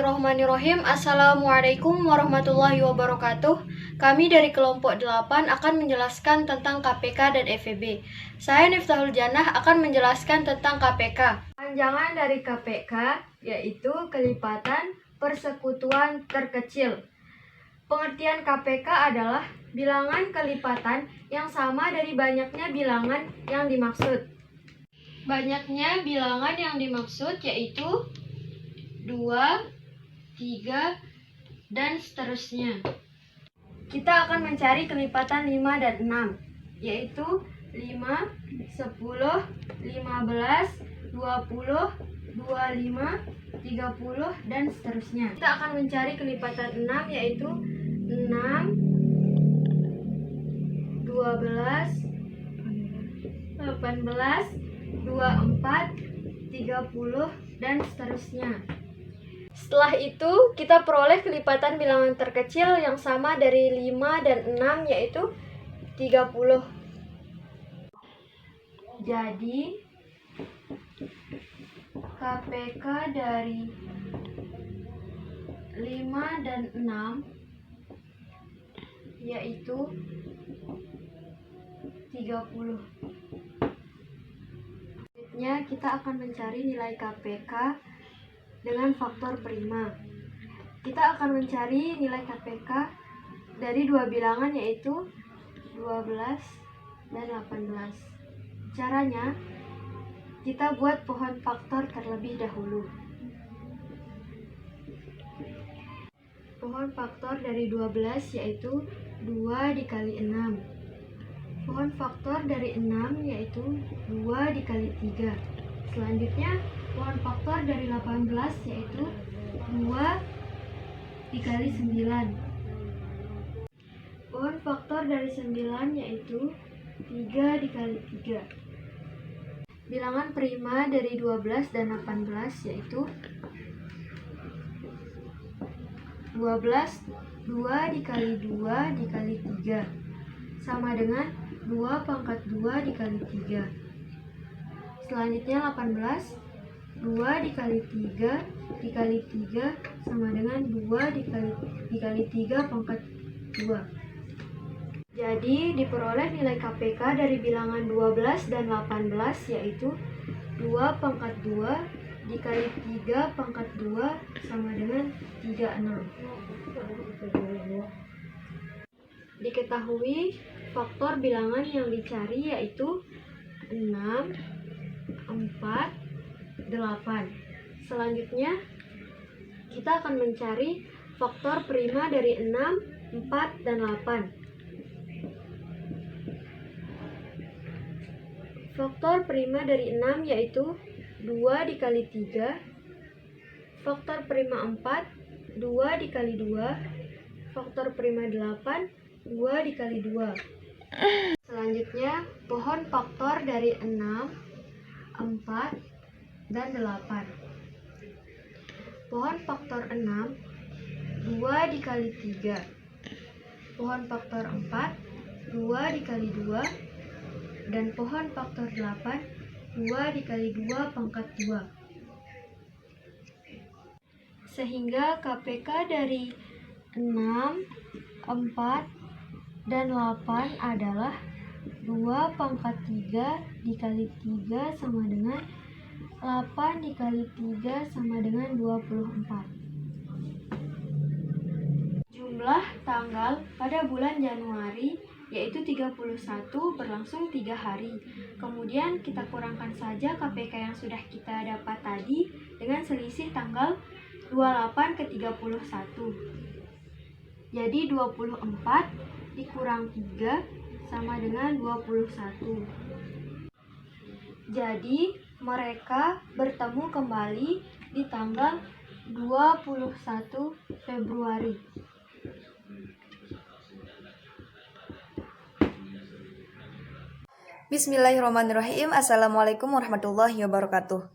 Bismillahirrahmanirrahim. Assalamualaikum warahmatullahi wabarakatuh. Kami dari kelompok 8 akan menjelaskan tentang KPK dan FEB. Saya Niftahul Jannah akan menjelaskan tentang KPK. Panjangan dari KPK yaitu kelipatan persekutuan terkecil. Pengertian KPK adalah bilangan kelipatan yang sama dari banyaknya bilangan yang dimaksud. Banyaknya bilangan yang dimaksud yaitu 2, 3, dan seterusnya. Kita akan mencari kelipatan 5 dan 6, yaitu 5, 10, 15, 20, 25, 30, dan seterusnya. Kita akan mencari kelipatan 6, yaitu 6, 12, 18, 24, 30, dan seterusnya. Setelah itu, kita peroleh kelipatan bilangan terkecil yang sama dari 5 dan 6, yaitu 30. Jadi, KPK dari 5 dan 6 yaitu 30. Selanjutnya, kita akan mencari nilai KPK dengan faktor prima. Kita akan mencari nilai KPK dari dua bilangan yaitu 12 dan 18. Caranya, kita buat pohon faktor terlebih dahulu. Pohon faktor dari 12 yaitu 2 dikali 6. Pohon faktor dari 6 yaitu 2 dikali 3. Selanjutnya, pohon faktor dari 18 yaitu 2 dikali 9. Pohon faktor dari 9 yaitu 3 dikali 3. Bilangan prima dari 12 dan 18 yaitu 12, 2 dikali 2 dikali 3 sama dengan 2 pangkat 2 dikali 3. Selanjutnya 18, 2 dikali 3 dikali 3 sama dengan 2 dikali 3 pangkat 2. Jadi diperoleh nilai KPK dari bilangan 12 dan 18 yaitu 2 pangkat 2 dikali 3 pangkat 2 sama dengan 36. Diketahui faktor bilangan yang dicari yaitu 6, 4, 8. Selanjutnya, kita akan mencari faktor prima dari 6, 4, dan 8. Faktor prima dari 6 yaitu 2 dikali 3. Faktor prima 4, 2 dikali 2. Faktor prima 8, 2 dikali 2. Selanjutnya, pohon faktor dari 6, 4, dan 8. Pohon faktor 6, 2 dikali 3. Pohon faktor 4, 2 dikali 2. Dan pohon faktor 8, 2 dikali 2 pangkat 2. Sehingga KPK dari 6, 4, dan 8 adalah 2 pangkat 3 dikali 3 sama dengan 8 dikali 3 sama dengan 24. Jumlah tanggal pada bulan Januari yaitu 31 berlangsung 3 hari. Kemudian kita kurangkan saja KPK yang sudah kita dapat tadi dengan selisih tanggal 28 ke 31. Jadi 24 dikurang 3 sama dengan 21. Jadi mereka bertemu kembali di tanggal 21 Februari. Bismillahirrahmanirrahim. Assalamualaikum warahmatullahi wabarakatuh.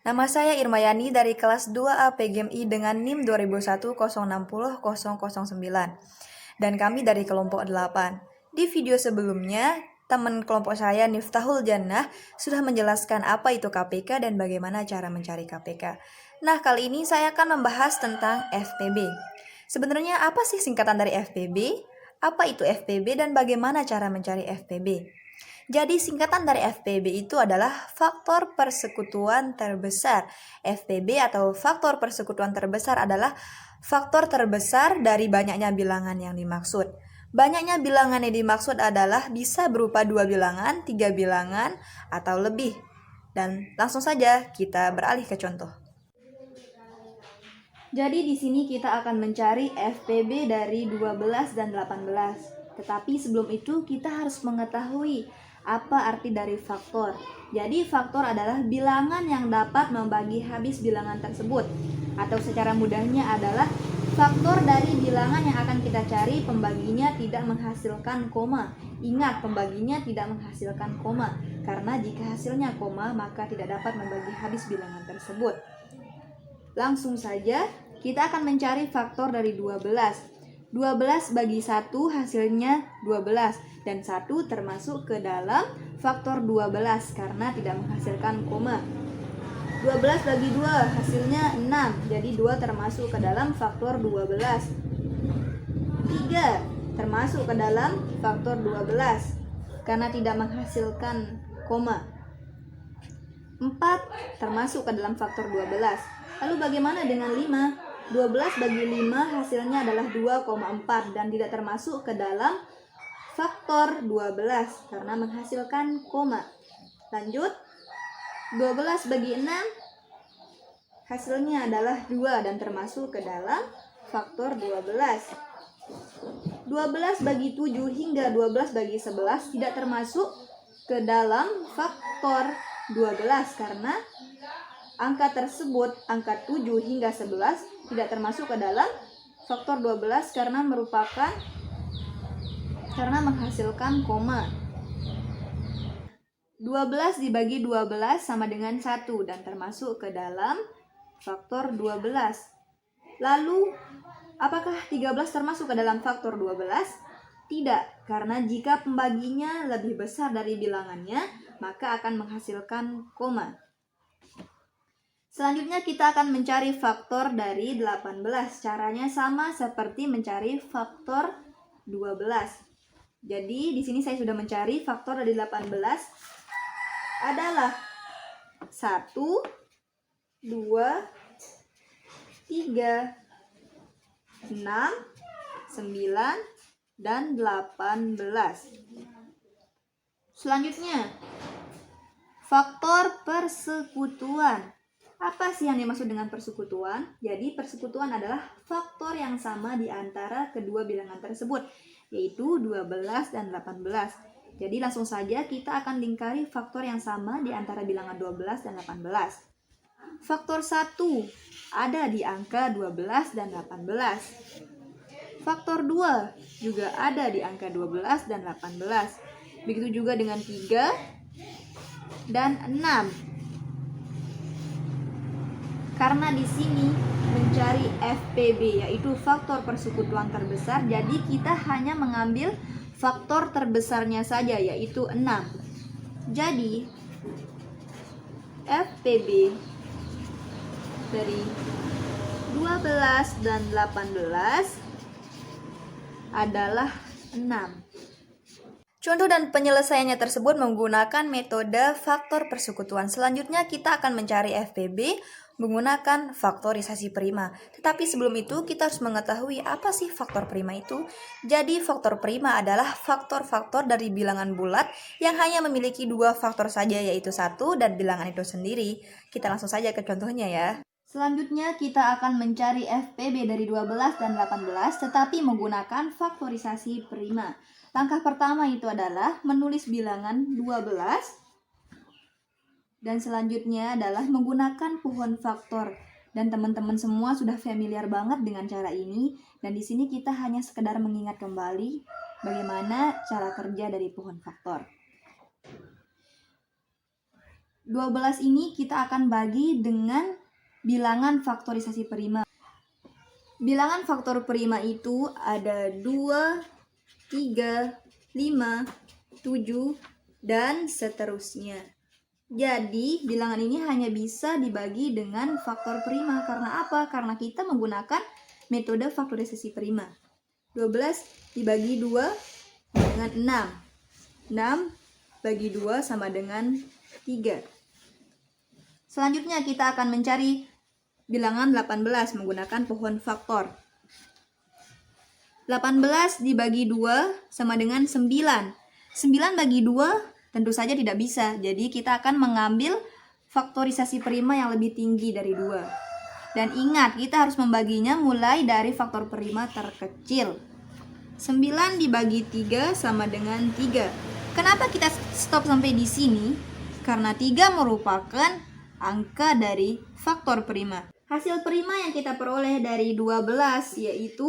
Nama saya Irmayani dari kelas 2A PGMI dengan NIM 2021060009. Dan kami dari kelompok 8. Di video sebelumnya, teman kelompok saya Niftahul Jannah sudah menjelaskan apa itu KPK dan bagaimana cara mencari KPK. Nah, kali ini saya akan membahas tentang FPB. Sebenarnya apa sih singkatan dari FPB? Apa itu FPB dan bagaimana cara mencari FPB? Jadi singkatan dari FPB itu adalah faktor persekutuan terbesar. FPB atau faktor persekutuan terbesar adalah faktor terbesar dari banyaknya bilangan yang dimaksud. Banyaknya bilangan yang dimaksud adalah bisa berupa 2 bilangan, 3 bilangan, atau lebih. Dan langsung saja kita beralih ke contoh. Jadi di sini kita akan mencari FPB dari 12 dan 18. Tetapi sebelum itu kita harus mengetahui apa arti dari faktor. Jadi faktor adalah bilangan yang dapat membagi habis bilangan tersebut. Atau secara mudahnya adalah faktor dari bilangan yang akan kita cari pembaginya tidak menghasilkan koma. Ingat, pembaginya tidak menghasilkan koma. Karena jika hasilnya koma, maka tidak dapat membagi habis bilangan tersebut. Langsung saja kita akan mencari faktor dari 12. 12 bagi 1 hasilnya 12 dan 1 termasuk ke dalam faktor 12 karena tidak menghasilkan koma. 12 bagi 2 hasilnya 6, jadi 2 termasuk ke dalam faktor 12. 3 termasuk ke dalam faktor 12 karena tidak menghasilkan koma. 4 termasuk ke dalam faktor 12. Lalu bagaimana dengan 5? 12 bagi 5 hasilnya adalah 2,4 dan tidak termasuk ke dalam faktor 12 karena menghasilkan koma. Lanjut, 12 bagi 6 hasilnya adalah 2 dan termasuk ke dalam faktor 12. 12 bagi 7 hingga 12 bagi 11 tidak termasuk ke dalam faktor 12 karena angka tersebut, angka 7 hingga 11 tidak termasuk ke dalam faktor 12 karena menghasilkan koma. 12 dibagi 12 sama dengan 1 dan termasuk ke dalam faktor 12. Lalu, apakah 13 termasuk ke dalam faktor 12? Tidak, karena jika pembaginya lebih besar dari bilangannya, maka akan menghasilkan koma. Selanjutnya kita akan mencari faktor dari 18. Caranya sama seperti mencari faktor 12. Jadi di sini saya sudah mencari faktor dari 18 adalah 1, 2, 3, 6, 9, dan 18. Selanjutnya, faktor persekutuan. Apa sih yang dimaksud dengan persekutuan? Jadi persekutuan adalah faktor yang sama di antara kedua bilangan tersebut, yaitu 12 dan 18. Jadi langsung saja kita akan lingkari faktor yang sama di antara bilangan 12 dan 18. Faktor 1 ada di angka 12 dan 18. Faktor 2 juga ada di angka 12 dan 18. Begitu juga dengan 3 dan 6. Karena di sini mencari FPB yaitu faktor persekutuan terbesar, jadi kita hanya mengambil faktor terbesarnya saja yaitu 6. Jadi FPB dari 12 dan 18 adalah 6. Contoh dan penyelesaiannya tersebut menggunakan metode faktor persekutuan. Selanjutnya kita akan mencari FPB menggunakan faktorisasi prima. Tetapi sebelum itu kita harus mengetahui apa sih faktor prima itu. Jadi faktor prima adalah faktor-faktor dari bilangan bulat yang hanya memiliki 2 faktor saja yaitu 1 dan bilangan itu sendiri. Kita langsung saja ke contohnya ya. Selanjutnya kita akan mencari FPB dari 12 dan 18 tetapi menggunakan faktorisasi prima. Langkah pertama itu adalah menulis bilangan 12 dan selanjutnya adalah menggunakan pohon faktor. Dan teman-teman semua sudah familiar banget dengan cara ini dan di sini kita hanya sekedar mengingat kembali bagaimana cara kerja dari pohon faktor. 12 ini kita akan bagi dengan bilangan faktorisasi prima. Bilangan faktor prima itu ada 2, 3, 5, 7, dan seterusnya. Jadi, bilangan ini hanya bisa dibagi dengan faktor prima. Karena apa? Karena kita menggunakan metode faktorisasi prima. 12 dibagi 2 dengan 6. 6 bagi 2 sama dengan 3. Selanjutnya kita akan mencari bilangan 18 menggunakan pohon faktor. 18 dibagi 2 sama dengan 9. 9 bagi 2 tentu saja tidak bisa. Jadi kita akan mengambil faktorisasi prima yang lebih tinggi dari 2. Dan ingat, kita harus membaginya mulai dari faktor prima terkecil. 9 dibagi 3 sama dengan 3. Kenapa kita stop sampai di sini? Karena 3 merupakan angka dari faktor prima. Hasil prima yang kita peroleh dari 12 yaitu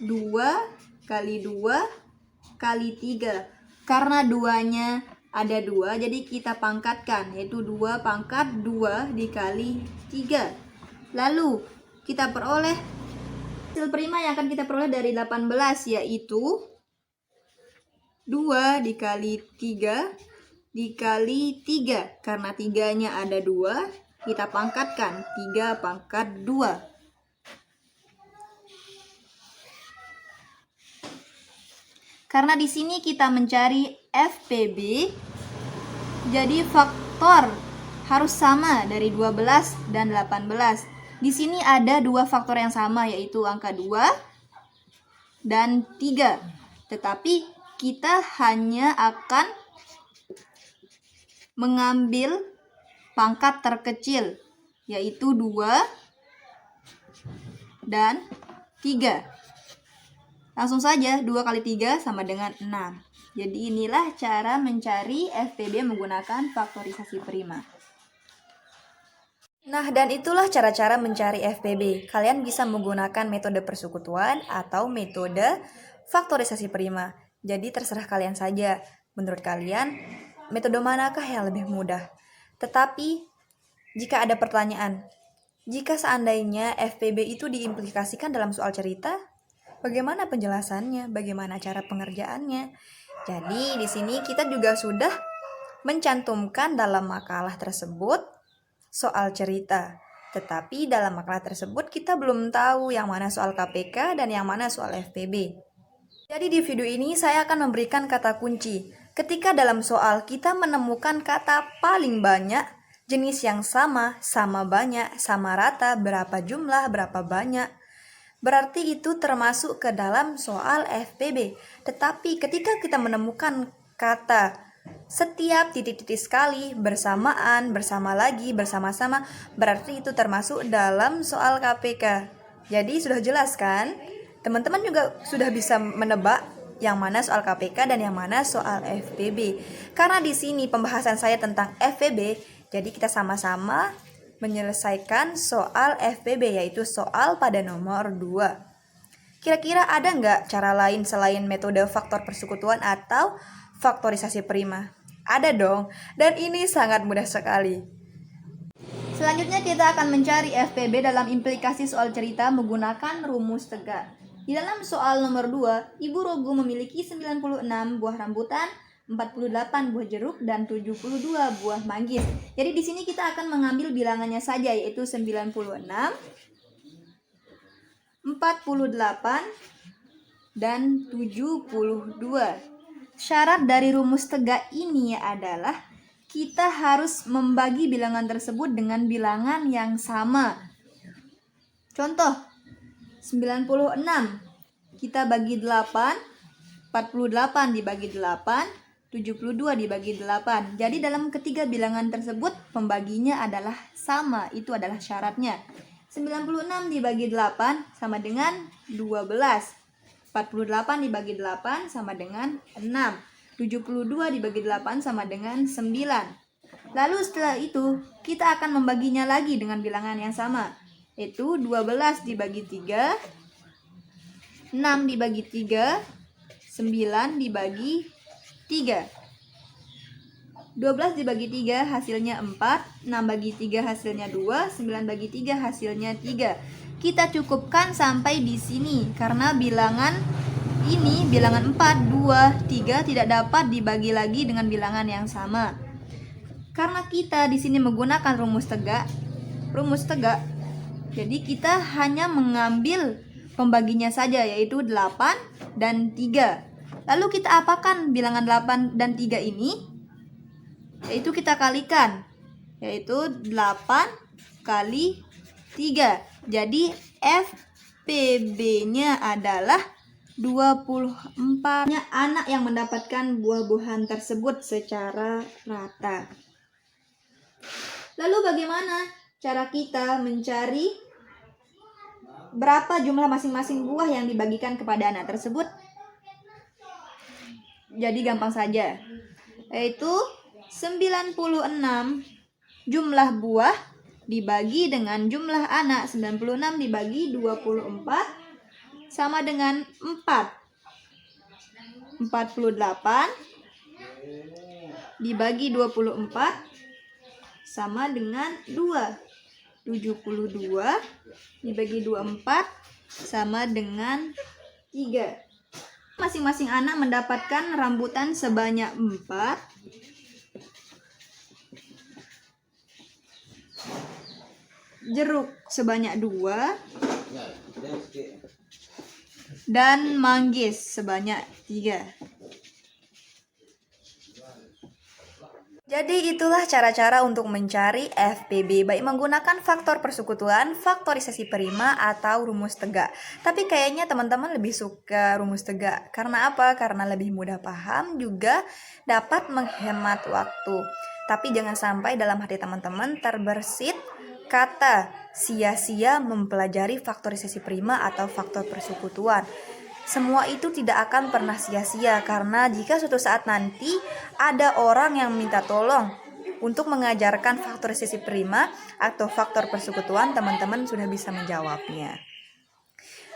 2 kali 2 kali 3. Karena 2-nya ada 2, jadi kita pangkatkan, yaitu 2 pangkat 2 dikali 3. Lalu kita peroleh hasil prima yang akan kita peroleh dari 18 yaitu 2 dikali 3 dikali 3. Karena 3-nya ada 2, kita pangkatkan 3 pangkat 2. Karena di sini kita mencari FPB, jadi faktor harus sama dari 12 dan 18. Di sini ada dua faktor yang sama, yaitu angka 2 dan 3. Tetapi kita hanya akan mengambil pangkat terkecil, yaitu 2 dan 3. Langsung saja 2 kali 3 sama dengan 6. Jadi inilah cara mencari FPB menggunakan faktorisasi prima. Nah, dan itulah cara-cara mencari FPB. Kalian bisa menggunakan metode persekutuan atau metode faktorisasi prima. Jadi terserah kalian saja. Menurut kalian, metode manakah yang lebih mudah? Tetapi, jika ada pertanyaan, jika seandainya FPB itu diimplikasikan dalam soal cerita, bagaimana penjelasannya? Bagaimana cara pengerjaannya? Jadi di sini kita juga sudah mencantumkan dalam makalah tersebut soal cerita. Tetapi dalam makalah tersebut kita belum tahu yang mana soal KPK dan yang mana soal FPB. Jadi di video ini saya akan memberikan kata kunci. Ketika dalam soal kita menemukan kata paling banyak, jenis yang sama, sama banyak, sama rata, berapa jumlah, berapa banyak, berarti itu termasuk ke dalam soal FPB. Tetapi ketika kita menemukan kata setiap titik-titik sekali, bersamaan, bersama lagi, bersama-sama, berarti itu termasuk dalam soal KPK. Jadi sudah jelas kan? Teman-teman juga sudah bisa menebak yang mana soal KPK dan yang mana soal FPB. Karena di sini pembahasan saya tentang FPB, jadi kita sama-sama menyelesaikan soal FPB, yaitu soal pada nomor 2. Kira-kira ada nggak cara lain selain metode faktor persekutuan atau faktorisasi prima? Ada dong, dan ini sangat mudah sekali. Selanjutnya kita akan mencari FPB dalam implikasi soal cerita menggunakan rumus tegak. Di dalam soal nomor 2, Ibu Rogu memiliki 96 buah rambutan, 48 buah jeruk, dan 72 buah manggis. Jadi di sini kita akan mengambil bilangannya saja, yaitu 96, 48, dan 72. Syarat dari rumus tegak ini adalah kita harus membagi bilangan tersebut dengan bilangan yang sama. Contoh, 96 kita bagi 8, 48 dibagi 8, 72 dibagi 8. Jadi dalam ketiga bilangan tersebut pembaginya adalah sama, itu adalah syaratnya. 96 dibagi 8 sama dengan 12. 48 dibagi 8 sama dengan 6. 72 dibagi 8 sama dengan 9. Lalu setelah itu kita akan membaginya lagi dengan bilangan yang sama, yaitu 12 dibagi 3, 6 dibagi 3, 9 dibagi 3. 12 dibagi 3 hasilnya 4, 6 bagi 3 hasilnya 2, 9 bagi 3 hasilnya 3. Kita cukupkan sampai di sini karena bilangan ini, bilangan 4, 2, 3 tidak dapat dibagi lagi dengan bilangan yang sama. Karena kita di sini menggunakan rumus tegak, jadi kita hanya mengambil pembaginya saja, yaitu 8 dan 3. Lalu kita apakan bilangan 8 dan 3 ini? Yaitu kita kalikan, yaitu 8 kali 3. Jadi FPB-nya adalah 24. Anak yang mendapatkan buah-buahan tersebut secara rata. Lalu bagaimana cara kita mencari berapa jumlah masing-masing buah yang dibagikan kepada anak tersebut? Jadi gampang saja, yaitu 96 jumlah buah dibagi dengan jumlah anak. 96 dibagi 24 sama dengan 4. 48 dibagi 24 sama dengan 2. 72 dibagi 24 sama dengan 3. Masing-masing anak mendapatkan rambutan sebanyak 4, jeruk sebanyak 2, dan manggis sebanyak 3. Jadi itulah cara-cara untuk mencari FPB, baik menggunakan faktor persekutuan, faktorisasi prima, atau rumus tegak. Tapi kayaknya teman-teman lebih suka rumus tegak. Karena apa? Karena lebih mudah paham, juga dapat menghemat waktu. Tapi jangan sampai dalam hati teman-teman terbersit kata sia-sia mempelajari faktorisasi prima atau faktor persekutuan. Semua itu tidak akan pernah sia-sia, karena jika suatu saat nanti ada orang yang minta tolong untuk mengajarkan faktorisasi prima atau faktor persekutuan, teman-teman sudah bisa menjawabnya.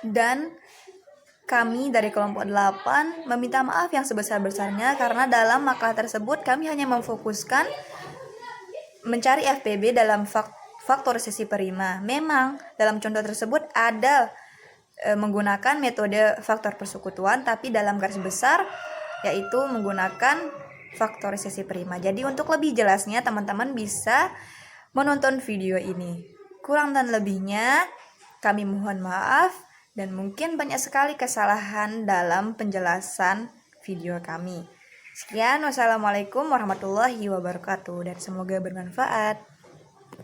Dan kami dari kelompok 8 meminta maaf yang sebesar-besarnya, karena dalam makalah tersebut kami hanya memfokuskan mencari FPB dalam faktorisasi prima. Memang dalam contoh tersebut ada menggunakan metode faktor persekutuan, tapi dalam garis besar yaitu menggunakan faktorisasi prima. Jadi untuk lebih jelasnya teman-teman bisa menonton video ini. Kurang dan lebihnya kami mohon maaf, dan mungkin banyak sekali kesalahan dalam penjelasan video kami. Sekian, wassalamualaikum warahmatullahi wabarakatuh, dan semoga bermanfaat.